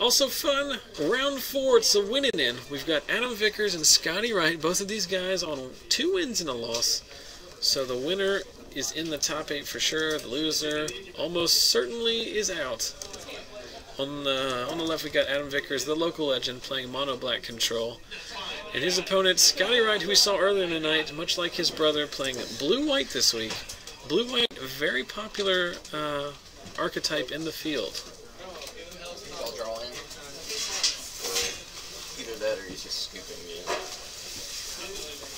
Also fun, round 4, it's a winning in. We've got Adam Vickers and Scotty Wright, both of these guys on 2 wins and a loss. So the winner is in the top 8 for sure. The loser almost certainly is out. On the left, we got Adam Vickers, the local legend, playing mono black control. And his opponent, Scotty Wright, who we saw earlier in the night, much like his brother, playing blue-white this week. Blue-white, a very popular archetype in the field. I'll draw in. Either that or he's just scooping me in.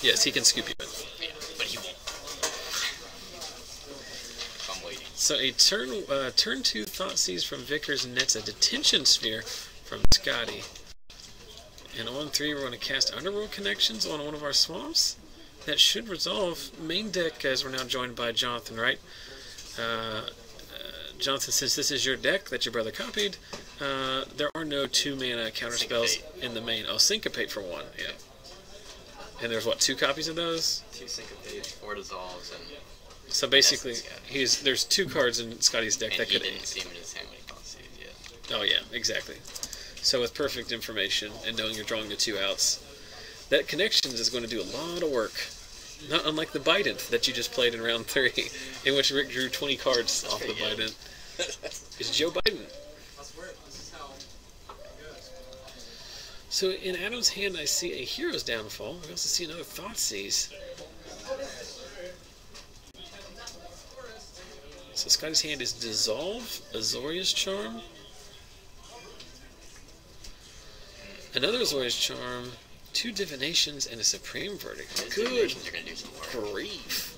Yes, he can scoop you in. Yeah, but he won't. I'm waiting. So a turn 2 Thoughtseize from Vickers nets a detention sphere from Scotty. And on 3, we're going to cast Underworld Connections on one of our swamps. That should resolve main deck, as we're now joined by Jonathan, right? Jonathan, since this is your deck that your brother copied, there are no 2-mana counterspells in the main. Oh, Syncopate for 1, yeah. And there's, what, 2 copies of those? 2 Syncopates, 4 Dissolves, and... So basically, there's 2 cards in Scotty's deck and that could... he didn't see him in his hand when he caught seed yet. Oh, yeah, exactly. So with perfect information and knowing you're drawing the 2 outs, that Connections is going to do a lot of work. Not unlike the Bident that you just played in round 3, in which Rick drew 20 cards off the Bident. It's Joe Biden. So in Adam's hand, I see a Hero's Downfall. I also see another Thoughtseize. So Scotty's hand is Dissolve, Azorius Charm, another Azorius Charm, 2 Divinations, and a Supreme Verdict. Good Divinations are gonna do some work. grief.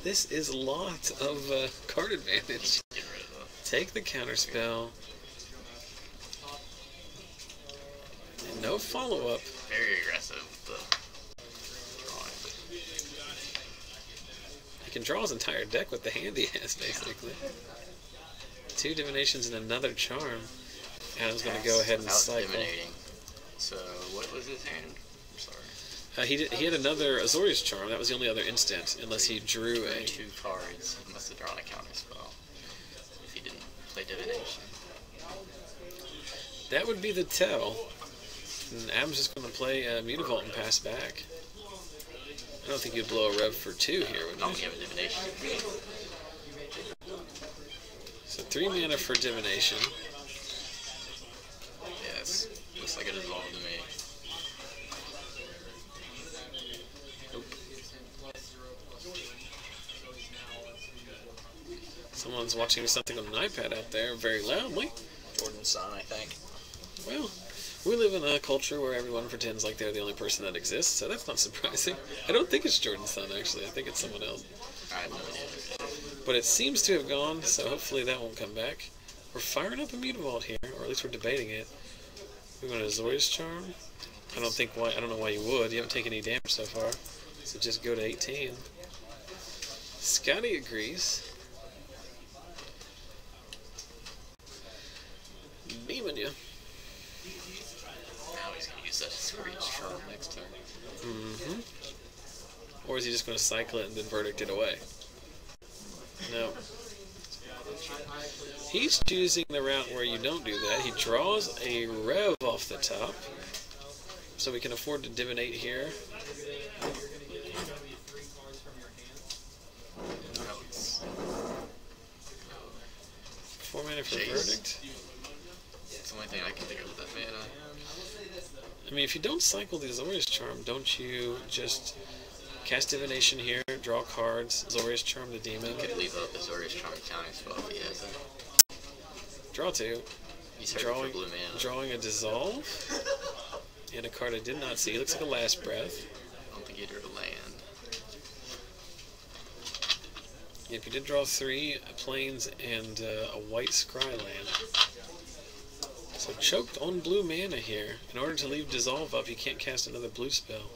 This is a lot of card advantage. Get rid of them. Take the counterspell. And no follow-up. Very aggressive with the drawing. He can draw his entire deck with the hand he has, basically. 2 Divinations and another Charm. Adam's going to go ahead and cycle. Diminating. So, what was his hand? I'm sorry. He had another Azorius Charm. That was the only other instant, unless he drew a... 2 cards. He must have drawn a counterspell. If he didn't play Divination. That would be the tell. And Adam's just going to play Mutavault and pass back. I don't think you'd blow a Rev for 2 here, would you? No, we have a Divination. So 3 mana for Divination. Yes. Looks like a Dissolve to me. Nope. Someone's watching something on an iPad out there very loudly. Jordan's son, I think. Well, we live in a culture where everyone pretends like they're the only person that exists, so that's not surprising. I don't think it's Jordan's son, actually. I think it's someone else. I have no idea. But it seems to have gone, so hopefully that won't come back. We're firing up a Mutavault here, or at least we're debating it. We're going to Azorius Charm. I don't know why you would. You haven't taken any damage so far. So just go to 18. Scotty agrees. Beaming you. Now he's going to use that Azorius Charm next turn. Or is he just going to cycle it and then verdict it away? No. He's choosing the route where you don't do that. He draws a Rev off the top. So we can afford to divinate here. 4 mana for Verdict. It's the only thing I can think of with that mana. I mean, if you don't cycle the Azorius Charm, don't you just cast Divination here, draw cards, Azorius Charm the Demon? You could leave up Azorius Charm counting spell if he has it. Draw 2. He's hurting for blue mana. Drawing a Dissolve. And a card I did not see. Looks like a Last Breath. I don't think he drew a land. If you did draw 3 plains and a white Scry land. So choked on blue mana here. In order to leave Dissolve up, you can't cast another blue spell.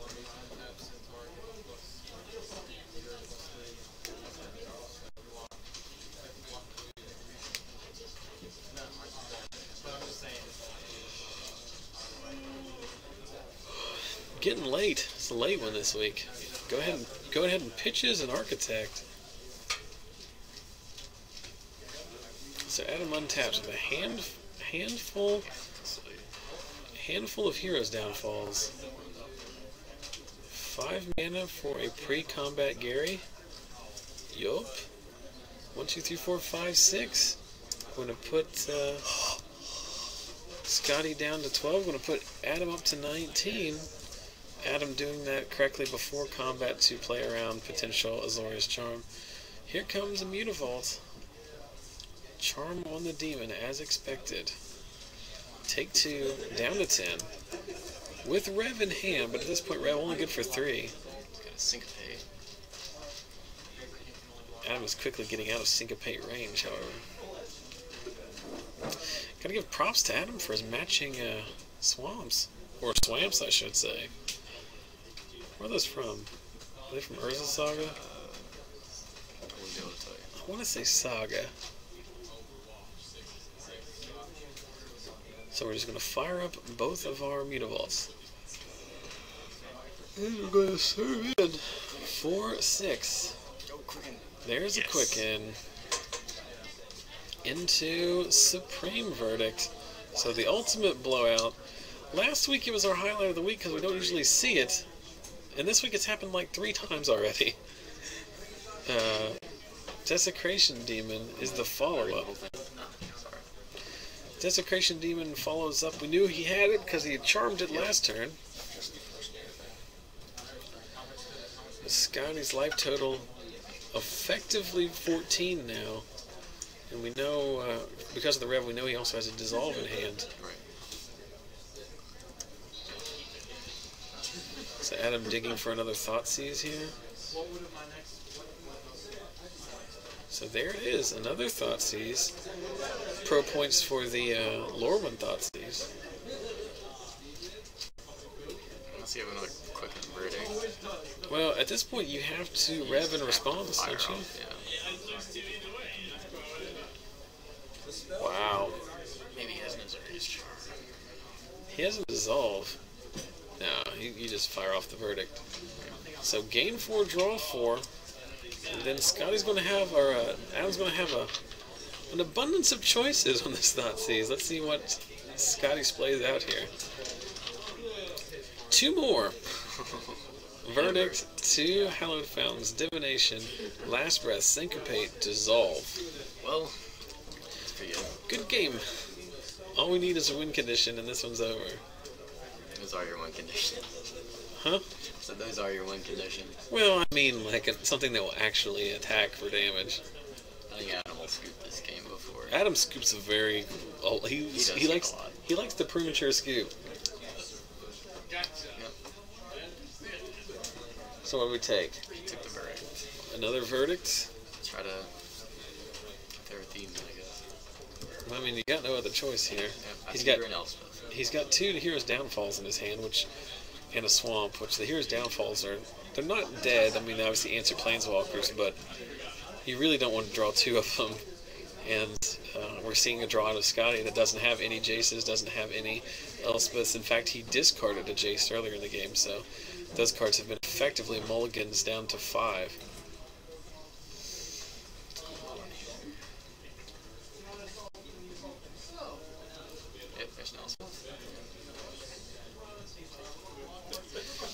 Getting late. It's a late one this week. Go ahead and pitches an Architect. So Adam untaps with a hand handful of heroes downfalls. 5 mana for a pre-combat Gary. Yup. 1, 2, 3, 4, 5, 6. I'm going to put Scotty down to 12. I'm going to put Adam up to 19. Adam doing that correctly before combat to play around potential Azorius Charm. Here comes a Mutavault. Charm on the Demon as expected. Take 2, down to 10. With Rev in hand, but at this point Rev only good for 3. Got a Syncopate. Adam is quickly getting out of Syncopate range, however. Gotta give props to Adam for his matching swamps. Or swamps, I should say. Where are those from? Are they from Urza Saga? I wouldn't be able to tell you. I want to say Saga. So we're just going to fire up both of our Mutavaults. And we're going to serve in 4, 6. There's a Quicken. Into Supreme Verdict. So the ultimate blowout. Last week it was our highlight of the week because we don't usually see it. And this week it's happened like 3 times already. Desecration Demon is the follow-up. Desecration Demon follows up. We knew he had it because he had charmed it last turn. Scotty's life total effectively 14 now. And we know, because of the Rev, we know he also has a Dissolve in hand. So Adam digging for another Thoughtseize here. So there it is, another Thoughtseize. Pro points for the Lorwyn Thoughtseize. Unless you have another quick Verdict. Well, at this point you have to rev and respond, don't you? Yeah. Wow. Maybe he has an Azorius Charm. He has a Dissolve. No, you just fire off the Verdict. So gain 4, draw 4. And then Scotty's going to have, or Adam's going to have an abundance of choices on this Thoughtseize. Let's see what Scotty's plays out here. 2 more. Verdict, 2 Hallowed Fountains, Divination, Last Breath, Syncopate, Dissolve. Well, that's pretty good. Good game. All we need is a win condition, and this one's over. Those are your win conditions. Huh? So those are your win conditions. Well, I mean, like something that will actually attack for damage. I think Adam will scoop this game before. Adam scoops a very. Oh, he likes a lot. he likes the premature scoop. Yep. So what do we take? He took the Verdict. Another Verdict? Try to get their theme, I guess. I mean, you got no other choice here. Yeah, He's got 2 Hero's Downfalls in his hand, and a Swamp, which the Hero's Downfalls they're not dead. I mean, obviously answer Planeswalkers, but you really don't want to draw 2 of them. And we're seeing a draw out of Scotty that doesn't have any Jaces, doesn't have any Elspeths. In fact, he discarded a Jace earlier in the game, so those cards have been effectively mulligans down to 5. Yep, there's an Elspeth.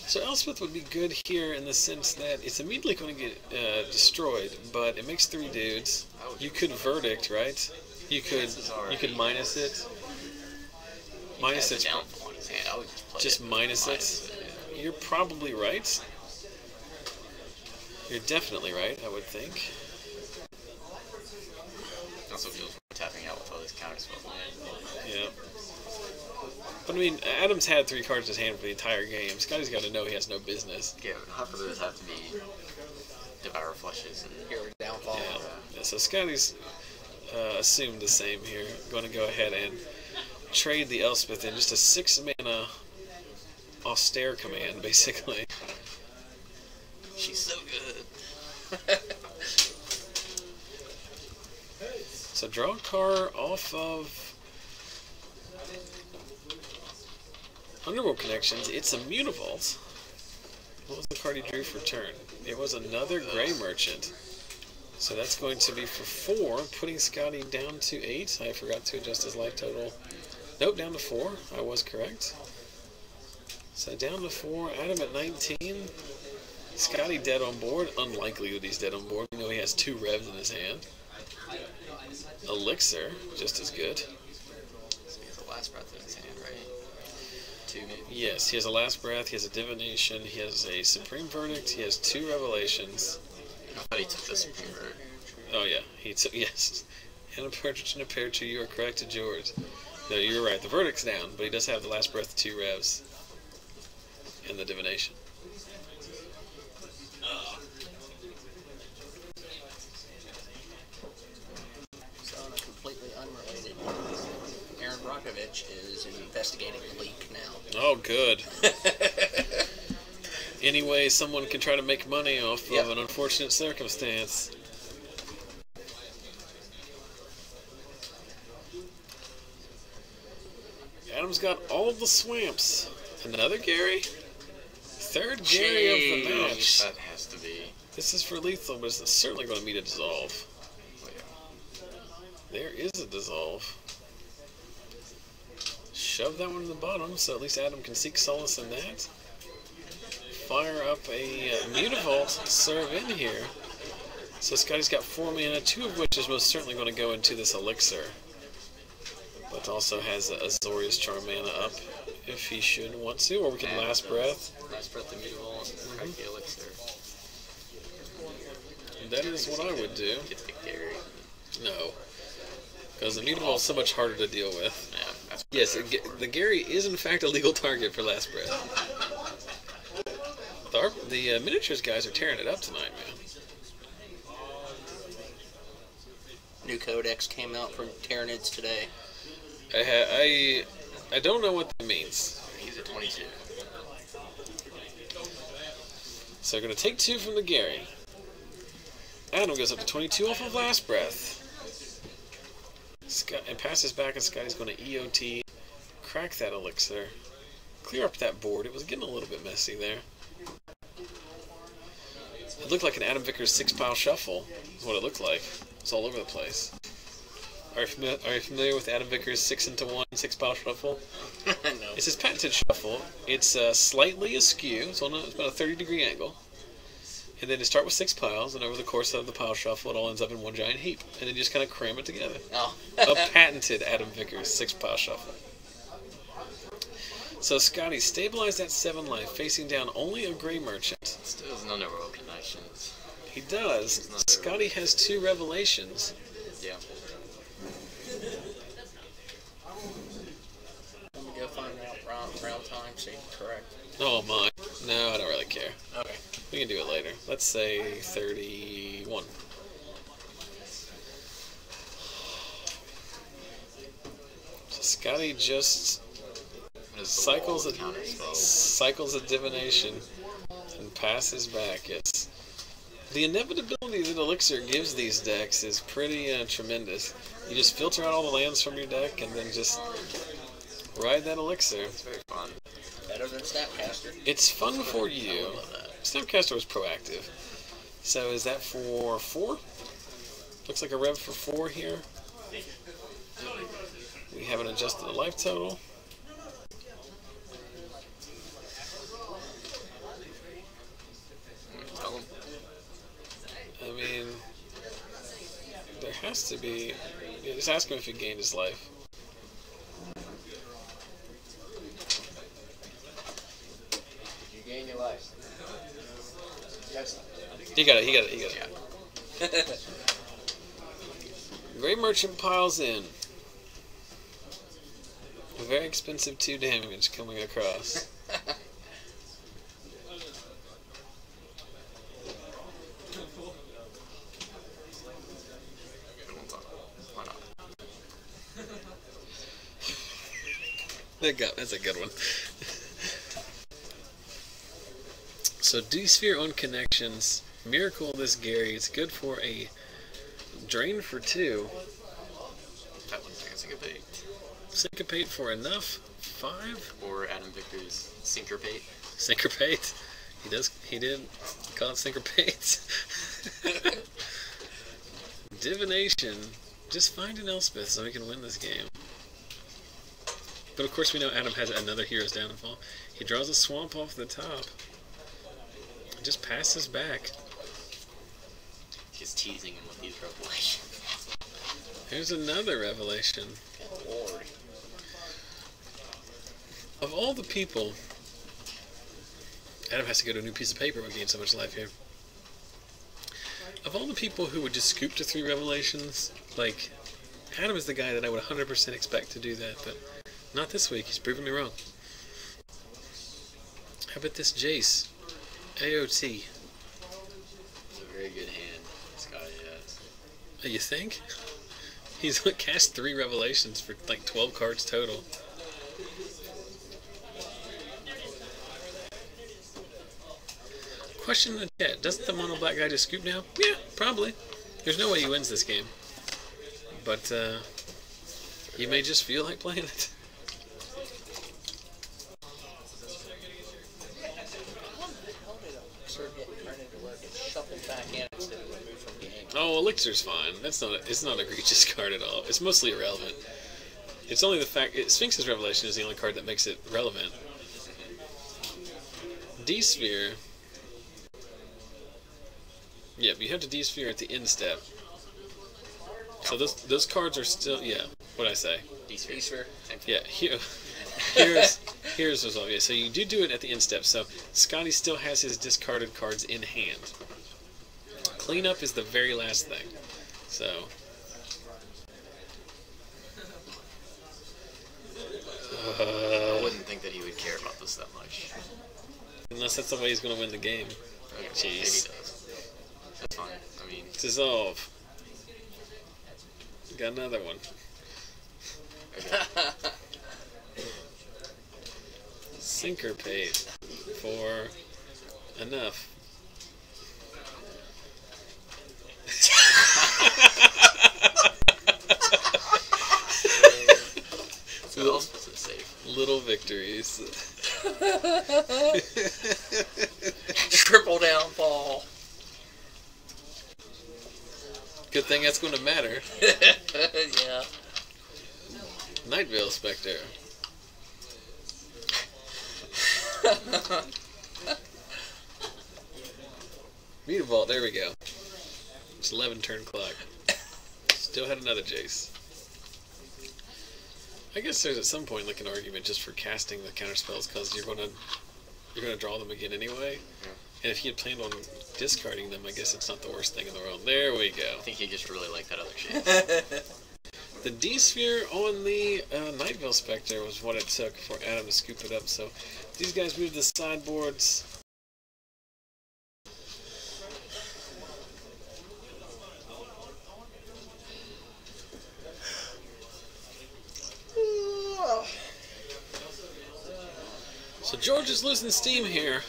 So Elspeth would be good here in the sense that it's immediately going to get destroyed, but it makes 3 dudes. You could Verdict, right? You could minus it. Minus it. Just minus it. You're probably right. You're definitely right, I would think. Also feels we're tapping out with all these counterspells. Yeah. But I mean, Adam's had 3 cards in his hand for the entire game. Scotty's got to know he has no business. Yeah, half of those have to be Devour Flushes and Hero Downfall. Yeah, so Scotty's assumed the same here. Going to go ahead and trade the Elspeth in. Just a 6-mana austere command, basically. She's so good. So draw a card off of Underworld Connections. It's a Mutavault. What was the card he drew for turn? It was another Grey Merchant. So that's going to be for 4, putting Scotty down to 8. I forgot to adjust his life total. Nope, down to 4. I was correct. So down to 4, Adam at 19. Scotty dead on board. Unlikely that he's dead on board. We know he has 2 revs in his hand. Elixir, just as good. So he has a last breath in his hand, right? 2 maybe? Yes, he has a last breath, he has a divination, he has a supreme verdict, he has 2 revelations. I thought he took the supreme verdict. Oh yeah, he took, yes. And a partridge and a pear tree, you are correct, George. No, you're right, the verdict's down, but he does have the last breath, 2 revs. And the divination. Is investigating the leak now. Oh, good. Anyway, someone can try to make money off of an unfortunate circumstance. Adam's got all of the swamps. Another Gary? 3rd Gary of the match. That has to be. This is for lethal, but it's certainly going to meet a dissolve. Oh, yeah. There is a dissolve. Shove that one to the bottom, so at least Adam can seek solace in that. Fire up a Mutavault serve in here. So Scotty's got 4 mana, 2 of which is most certainly going to go into this elixir. But also has a Azorius Charm mana up if he should want to, or we can last breath. Last breath the Mutavault, crack the elixir. That is what I would do. Get the Gary. No. Because the Mutavault is so much harder to deal with. Yeah, that's yes, the Gary is in fact a legal target for last breath. The miniatures guys are tearing it up tonight, man. New codex came out from Tyranids today. I don't know what that means. He's at 22. So we're going to take 2 from the Gary. Adam goes up to 22 off of last breath. And passes back, and Scotty's going to EOT, crack that elixir, clear up that board. It was getting a little bit messy there. It looked like an Adam Vickers 6-pile shuffle, is what it looked like. It's all over the place. Are you familiar with Adam Vickers 6-into-1 6-pile shuffle? No. It's his patented shuffle. It's slightly askew, it's about a 30-degree angle. And then you start with 6 piles, and over the course of the pile shuffle, it all ends up in one giant heap. And then you just kind of cram it together. Oh. A patented Adam Vickers 6-pile shuffle. So Scotty stabilized that 7 life, facing down only a Gray Merchant. Still has no Underworld connections. He does. Scotty has 2 revelations. Yeah. Let me go find out round time, see correct. Oh my. No, I don't really care. Okay. We can do it later. Let's say 31. So Scotty just cycles a divination and passes back. Yes. The inevitability that Elixir gives these decks is pretty tremendous. You just filter out all the lands from your deck and then just ride that Elixir. It's very fun. Better than Snapcaster. It's fun for you. I love that. Snapcaster was proactive. So is that for 4? Looks like a rev for 4 here. We haven't adjusted the life total. I mean, there has to be. Yeah, just ask him if he gained his life. Did you gain your life? Yes. He got it. Yeah. Gray Merchant piles in. A very expensive 2 damage coming across. That's a good one. So D-Sphere on connections. Miracle this Gary. It's good for a drain for 2. That one's like a syncopate. Syncopate for enough. 5? Or Adam Vickers syncopate. Syncopate. He did call it syncopate. Divination. Just find an Elspeth so we can win this game. But of course we know Adam has another Hero's Downfall. He draws a Swamp off the top. And just passes back. Just teasing him with these revelations. Here's another revelation. Good Lord. Of all the people... Adam has to go to a new piece of paper. We gain so much life here. Of all the people who would just scoop to 3 revelations, like, Adam is the guy that I would 100% expect to do that, but not this week. He's proven me wrong. How about this Jace? AOT. It's a very good hand, Scotty has. You think? He's cast 3 revelations for like 12 cards total. Question in the chat, doesn't the mono black guy just scoop now? Yeah, probably. There's no way he wins this game. But he may just feel like playing it. Oh, Elixir's fine. It's not an egregious card at all. It's mostly irrelevant. It's only the fact Sphinx's Revelation is the only card that makes it relevant. D-Sphere. Yep, you have to D-Sphere at the end step. So those cards are still, yeah, what'd I say? D-Sphere. Yeah, here's was obvious. So you do it at the end step. So Scotty still has his discarded cards in hand. Cleanup is the very last thing. So I wouldn't think that he would care about this that much. Unless that's the way he's going to win the game. Okay, Jeez. maybe he does. That's fine. I mean, Dissolve. Got another one. okay. Syncopate for enough. So what else was it safe? Little victories. Triple downfall. Good thing that's going to matter. Yeah. Night Veil Spectre. Meter Vault, there we go. It's 11 turn clock. Still had another Jace. I guess there's at some point like an argument just for casting the counter spells because you're gonna draw them again anyway. Yeah. And if you had planned on discarding them, I guess it's not the worst thing in the world. There we go. I think he just really liked that other shit. The D-Sphere on the Night Veil Spectre was what it took for Adam to scoop it up. So these guys moved the sideboards. So George is losing steam here.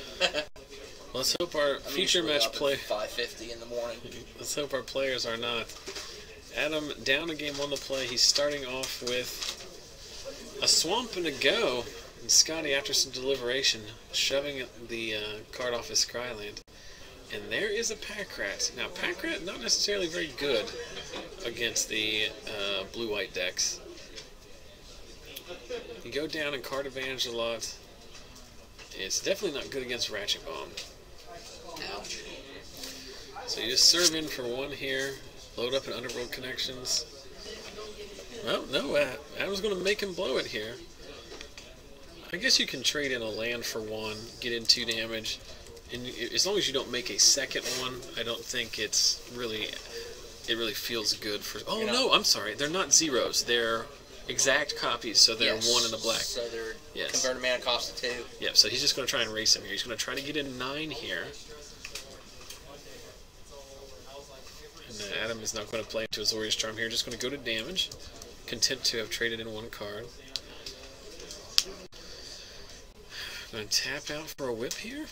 Let's hope our future match play. 5:50 in the morning. Let's hope our players are not. Adam down a game 1 to play. He's starting off with a swamp and a go. And Scotty, after some deliberation, shoving the card off his Scryland. And there is a Packrat. Now, Packrat not necessarily very good against the blue-white decks. You go down and card advantage a lot. It's definitely not good against Ratchet Bomb. Ouch. So you just serve in for 1 here. Load up an Underworld Connections. Well, no, Adam's going to make him blow it here. I guess you can trade in a land for 1, get in 2 damage, and as long as you don't make a second one, I don't think it really feels good for... Oh, no, I'm sorry. They're not zeros. They're exact copies, so they're 1 in the black. So they're yes. converted mana cost to 2. Yep, so he's just going to try and race him here. He's going to try to get in 9 here. And Adam is not going to play into Azorius Charm here. Just going to go to damage. Content to have traded in 1 card. Going to tap out for a whip here.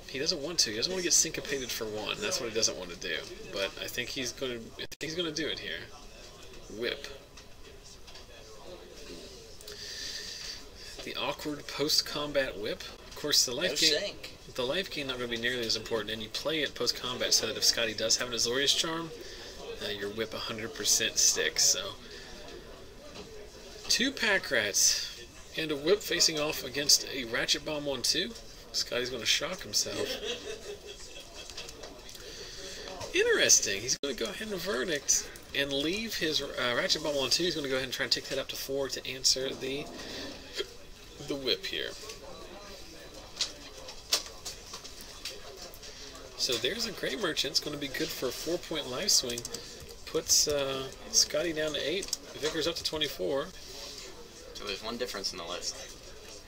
He doesn't want to. He doesn't want to get syncopated for 1. That's what he doesn't want to do. But I think he's going to do it here. Whip. The awkward post-combat whip. Of course, the life gain not going to be nearly as important, and you play it post-combat so that if Scotty does have an Azorius Charm, your whip 100% sticks. So 2 pack rats and a whip facing off against a ratchet bomb 1-2. Scotty's going to shock himself. Interesting. He's going to go ahead and verdict and leave his ratchet bomb 1-2. He's going to go ahead and try and take that up to 4 to answer the whip here. So there's a Gray Merchant. It's going to be good for a 4-point live swing. Puts Scotty down to 8. Vickers up to 24. So there's one difference in the list.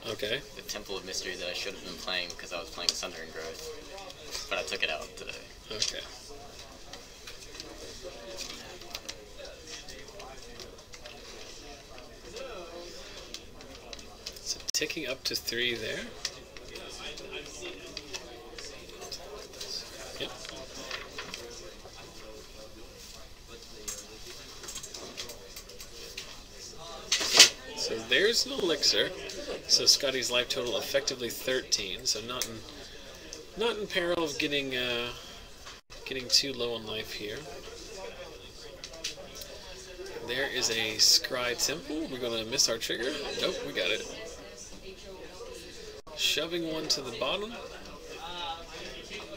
Okay. The Temple of Mystery that I should have been playing because I was playing Sunder and Growth. But I took it out today. Okay. So ticking up to 3 there. Yep. So there's an elixir. So Scotty's life total effectively 13. So not in peril of getting too low on life here. There is a Scry Temple. We're gonna miss our trigger. Nope, we got it. Shoving one to the bottom.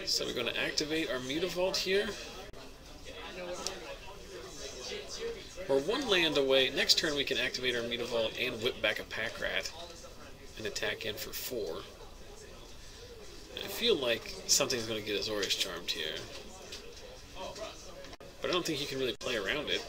So we're going to activate our Mutavault here. We're 1 land away. Next turn we can activate our Mutavault and whip back a pack rat and attack in for 4. I feel like something's going to get Azorius Charmed here. But I don't think you can really play around it.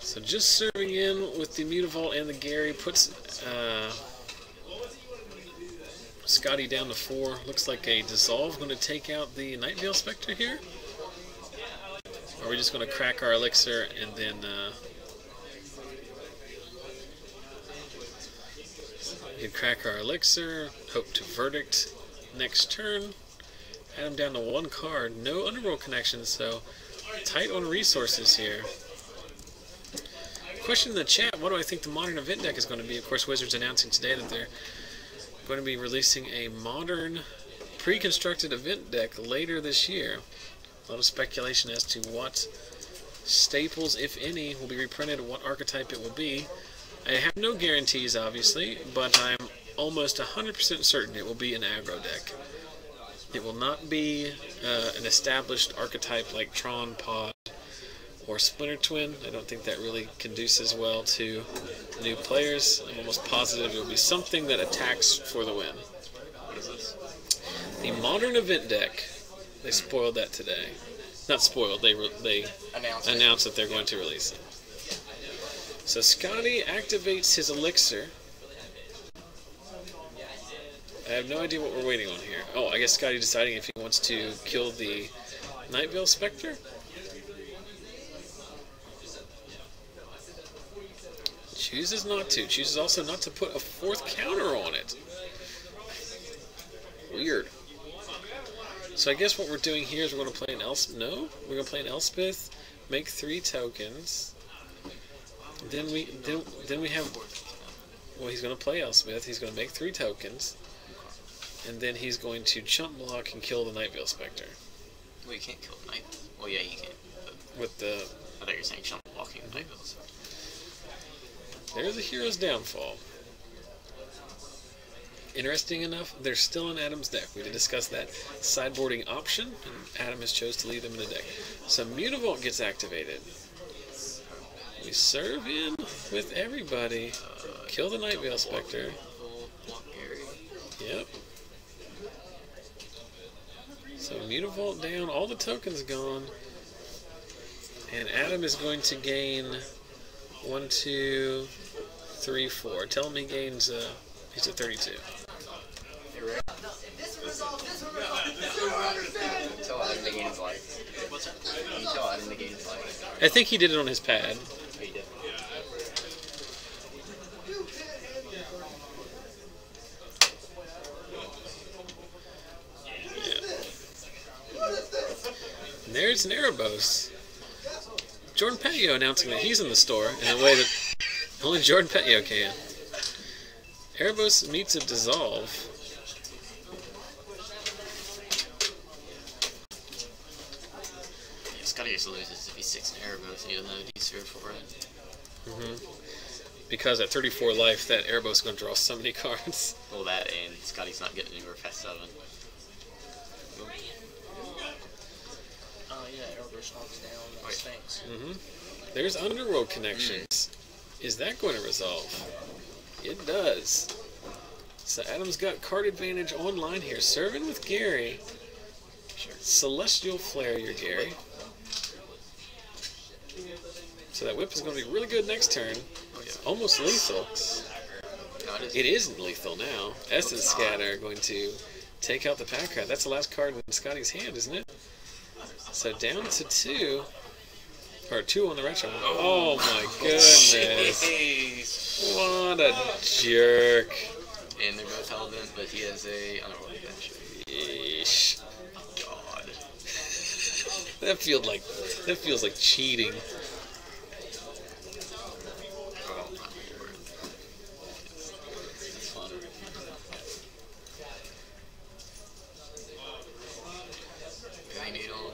So just serving in with the Mutavault and the Gary puts Scotty down to 4. Looks like a Dissolve going to take out the Nightveil Spectre here. Or are we just going to crack our Elixir and then we can crack our Elixir, hope to verdict next turn. Add him down to 1 card. No Underworld connection, so tight on resources here. Question in the chat, what do I think the modern event deck is going to be? Of course, Wizards announcing today that they're going to be releasing a modern pre-constructed event deck later this year. A lot of speculation as to what staples, if any, will be reprinted, what archetype it will be. I have no guarantees, obviously, but I'm almost 100% certain it will be an aggro deck. It will not be an established archetype like Tron, Pod, or Splinter Twin. I don't think that really conduces well to new players. I'm almost positive it will be something that attacks for the win. What is this? The modern event deck. They spoiled that today. Not spoiled, they announced that they're going to release it. So Scotty activates his Elixir. I have no idea what we're waiting on here. Oh, I guess Scotty deciding if he wants to kill the Nightveil Spectre. Chooses not to. Chooses also not to put a 4th counter on it. Weird. So I guess what we're doing here is we're going to play an Elspeth. No, we're going to play an Elspeth. Make 3 tokens. Then we have. Well, he's going to play Elspeth. He's going to make 3 tokens, and then he's going to chump block and kill the Nightveil Spectre. Well, you can't kill the Night. Well, yeah, you can. With the. I thought you were saying chump blocking the Nightveil Spectre. There's a hero's downfall. Interesting enough, they're still in Adam's deck. We did discuss that sideboarding option, and Adam has chose to leave them in the deck. So Mutavault gets activated. We serve in with everybody. Kill the Nightveil Spectre. Yep. So Mutavault down, all the tokens gone. And Adam is going to gain 1, 2, 3, 4. Tell him he gains, he's at 32. Tell Adam to gain his life. Can you tell Adam to gain his life? I think he did it on his pad. Oh, he did. And there's an Erebos. Jordan Petio announcing that he's in the store in a way that only Jordan Petio can. Erebos meets a dissolve. Yeah, Scotty just loses if he's 6 in Erebos and he doesn't have a D-sphere for it. Because at 34 life, that Erebos is going to draw so many cards. Well, that and Scotty's not getting anywhere past 7. Oh yeah, Erebus knocks down the Sphinx. There's Underworld Connections. Is that going to resolve? It does. So Adam's got card advantage online here. Serving with Gary. Sure. Celestial Flare your Gary. So that whip is going to be really good next turn. Oh, yeah. Almost lethal. No, It isn't lethal now. Essence Scatter going to take out the pack card. That's the last card in Scotty's hand, isn't it? So down to 2. Or 2 on the retro. Oh my goodness. Jeez. What a jerk. And they're both relevant, but he has a Underworld adventure. Yeesh. God. That feels like cheating. Oh my lord. That's fun. Pithing Needle.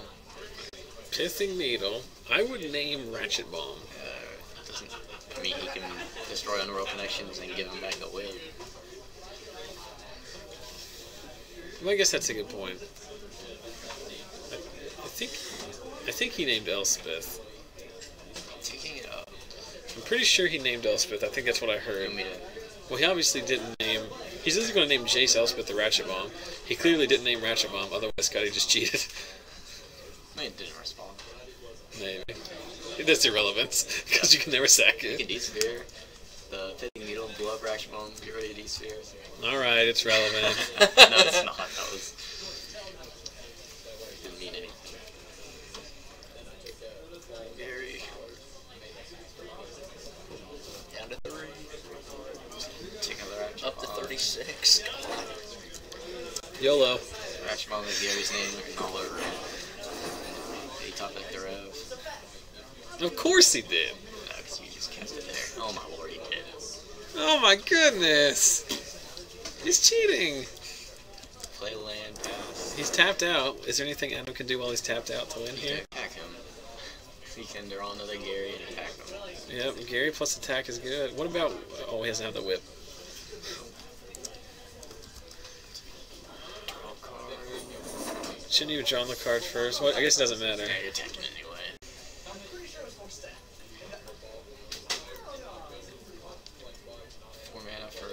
Pithing Needle. I would name Ratchet Bomb. Doesn't. I mean, he can destroy Underworld Connections and give him back a whip. Well, I guess that's a good point. I think he named Elspeth. Taking it up. I'm pretty sure he named Elspeth. I think that's what I heard. You mean Well, he obviously didn't name... He's just going to name Jace Elspeth the Ratchet Bomb. He clearly didn't name Ratchet Bomb, otherwise Scotty just cheated. I mean, it didn't respond. Maybe. That's irrelevant, because you can never sack Take a it. D-sphere. The Pithing Needle, blow up Ratchet Bomb, get rid of D-spheres. Alright, it's relevant. No, it's not. That was... Didn't mean anything. Gary. Down to 3. Take another Ratchet Up to Bomb. 36. YOLO. Ratchet Bomb with Gary's name written all over it. He topped like the rev. Of course he did. No, because you just cast it there. Oh my lord, he did. Oh my goodness. He's cheating. Play land, pass. He's tapped out. Is there anything Adam can do while he's tapped out to win He here? can attack him. He can draw another Gary and attack him. Yep, Gary plus attack is good. What about... Oh, he doesn't have the whip. Draw a card. Shouldn't you have drawn the card first? Well, I guess it doesn't matter. Yeah, you're attacking anyway. 4 mana for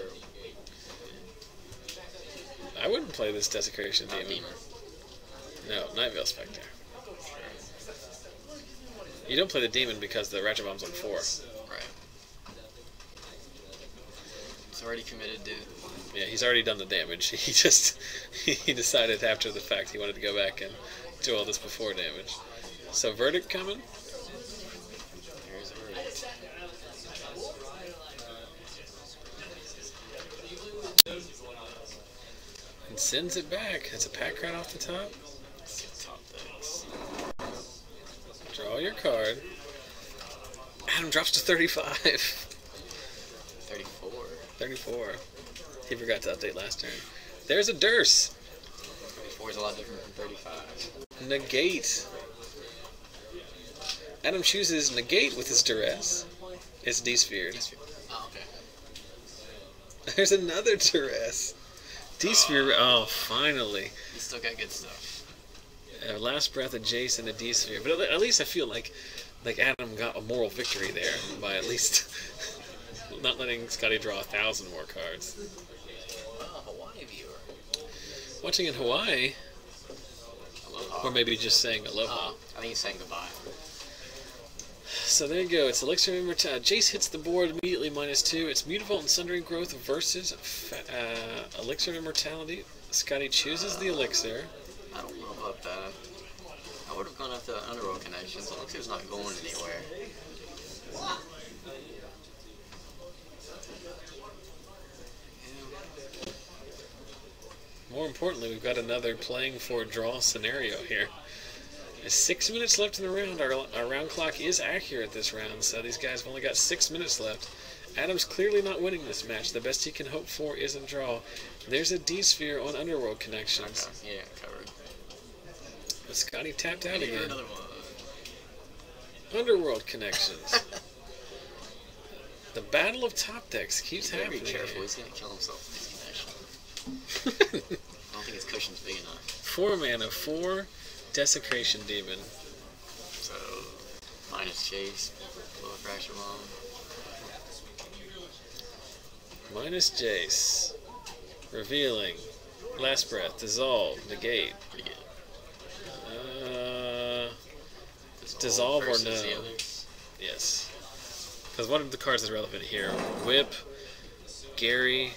I wouldn't play this Desecration Demon. Demon. No, Night Veil Spectre. You don't play the Demon because the Ratchet Bomb's on 4. Right. It's already committed, dude. Yeah, he's already done the damage. He decided after the fact he wanted to go back and do all this before damage. So Verdict coming? There's a verdict. And sends it back. It's a pack card off the top. Top decks. Draw your card. Adam drops to 35. 34. 34. He forgot to update last turn. There's a Durse. 34 is a lot different from 35. Negate. Adam chooses Negate with his Duress. It's D-sphered. Oh, okay. There's another Duress. D-sphere. Oh, finally. You still got good stuff. Last breath of Jace and a D-sphere. But at least I feel like Adam got a moral victory there by at least not letting Scotty draw 1,000 more cards. Hawaii viewer. Watching in Hawaii, Aloha. or maybe just saying aloha. I think he's saying goodbye. So there you go. It's Elixir of Immortality. Jace hits the board immediately -2. It's Mutavault and Sundering Growth versus Elixir of Immortality. Scotty chooses the Elixir. I don't know about that. I would have gone after the Underworld Connections. Elixir's not going anywhere. More importantly, we've got another playing for draw scenario here. There's 6 minutes left in the round. Our round clock is accurate this round, so these guys have only got 6 minutes left. Adam's clearly not winning this match. The best he can hope for is a draw. There's a D-sphere on Underworld Connections. Okay. Yeah, covered. But Scotty tapped out Here, again. another one. Underworld Connections. The battle of top decks keeps happening. Be careful. Here. He's gonna kill himself with these connections. I don't think his cushion's big enough. 4 mana, 4 Desecration Demon. So, minus chase, blow a fracture bomb. Minus Jace. Revealing. Last Breath. Dissolve. Negate. Pretty good. Dissolve or versus no? the others. Yes. Because one of the cards is relevant here. Whip. Gary.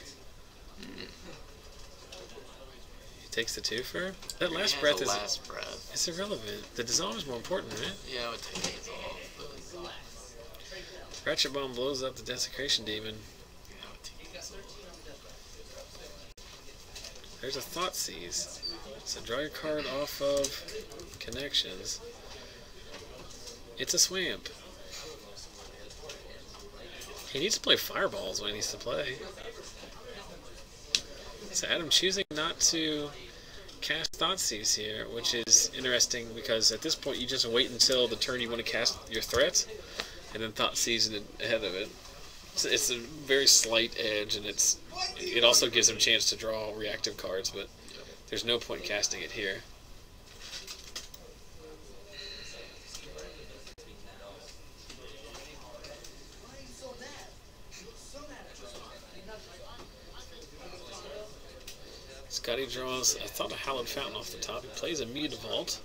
He takes the 2-fer? That last breath is... Last breath. It's irrelevant. The dissolve is more important, right? Yeah, I would take these off, but... Ratchet Bomb blows up the Desecration Demon. I would take these off. There's a Thoughtseize. So draw your card off of Connections. It's a Swamp. He needs to play Fireballs when he needs to play. So Adam choosing not to cast Thoughtseize here, which is interesting because at this point you just wait until the turn you want to cast your threat, and then Thoughtseize it ahead of it. So it's a very slight edge, and it also gives him a chance to draw reactive cards, but there's no point in casting it here. Scotty draws, I thought, a Hallowed Fountain off the top. He plays a Mutavault.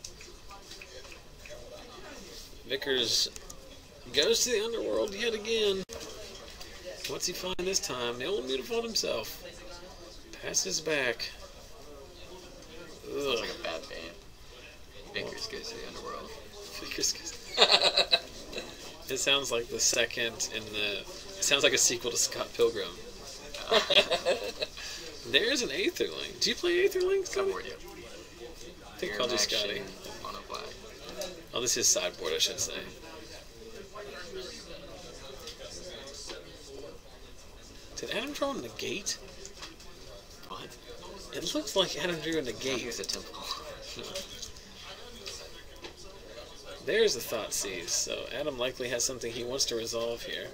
Vickers goes to the Underworld yet again. What's he find this time? The old Mutavault himself. Passes back. Sounds like a bad band. Vickers goes to the Underworld. Vickers goes. It sounds like the second in the... It sounds like a sequel to Scott Pilgrim. There's an Aetherling. Do you play Aetherling, Scotty? Sideboard, yeah. I think I called you Scotty. Mono black. Oh, this is sideboard, I should say. Did Adam draw a Negate? What? It looks like Adam drew a I Negate. think it's a temple. There's the Thoughtseize, so Adam likely has something he wants to resolve here.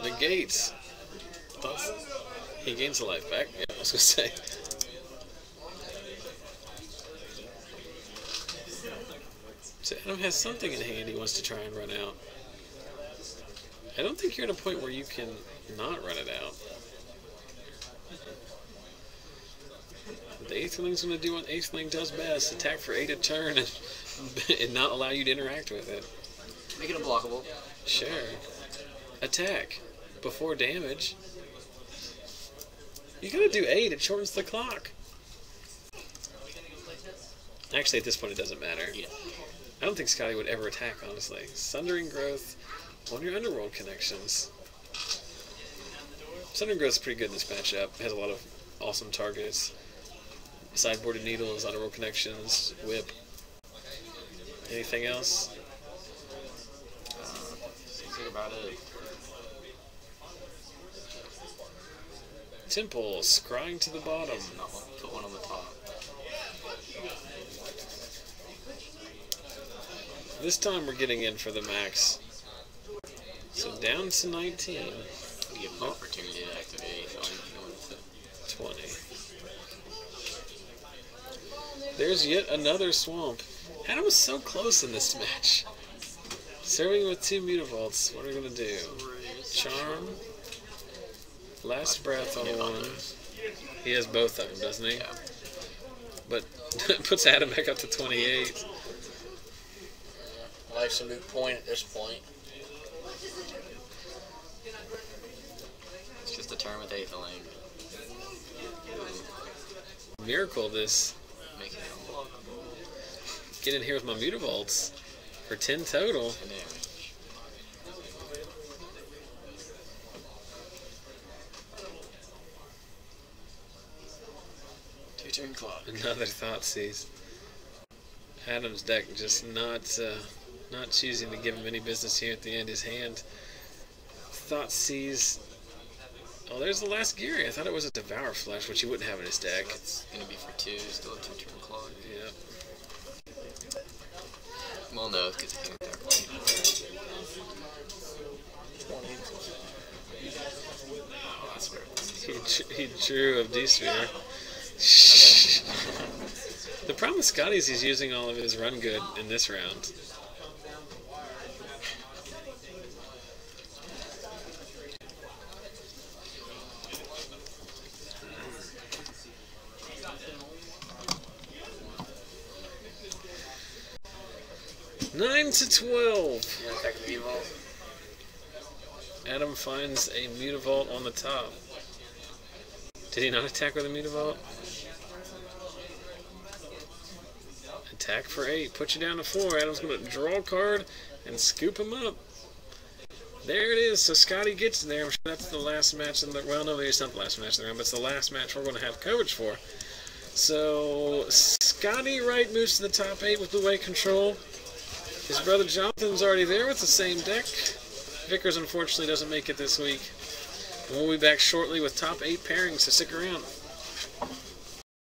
Negates. He gains a life back. Yeah, I was gonna say. So Adam has something in hand he wants to try and run out. I don't think you're at a point where you can not run it out. The Aetherling's going to do what Aetherling does best, attack for 8 a turn and not allow you to interact with it. Make it unblockable. Sure. Attack. Before damage. You gotta do 8, it shortens the clock. Actually, at this point it doesn't matter. Yeah. I don't think Scotty would ever attack, honestly. Sundering Growth on your Underworld Connections. Sundering Growth is pretty good in this matchup. It has a lot of awesome targets. Sideboarded Needles, Underworld Connections, Whip. Anything else? Seems like about it. Temple, scrying to the bottom. No, put one on the top. This time we're getting in for the max. So down to 19. Give him an opportunity to activate. So I'm going to 20. There's yet another swamp. Adam was so close in this match. Serving with 2 Mutavaults. What are we going to do? Charm. Last Breath on one. He has both of them, doesn't he? Yeah. But puts Adam back up to 28. Life's a moot point at this point. It's just a turn with Aetherling. Miracle this. Make it unblockable. Get in here with my Mutavaults for 10 total. And damage. 2-turn clock. Another Thoughtseize. Adam's deck just not choosing to give him any business here at the end. His hand. Thoughtseize. Oh, there's the last Geary. I thought it was a Devour Flesh, which he wouldn't have in his deck. It's going to be for 2, still a 2-turn clock. Yep. Well, no, because he can't attack. 20. Oh, I swear. He drew a D-Sphere. The problem with Scotty is he's using all of his run good in this round. Nine to 12. You want to attack the Mutavault? Adam finds a Mutavault on the top. Did he not attack with a Mutavault? Attack for 8. Put you down to 4. Adam's going to draw a card and scoop him up. There it is. So Scotty gets there. I'm sure that's the last match in the... Well, no, maybe it's not the last match in the round, but it's the last match we're going to have coverage for. So Scotty Wright moves to the top 8 with Blue-White control. His brother Jonathan's already there with the same deck. Vickers, unfortunately, doesn't make it this week. And we'll be back shortly with top 8 pairings, so stick around.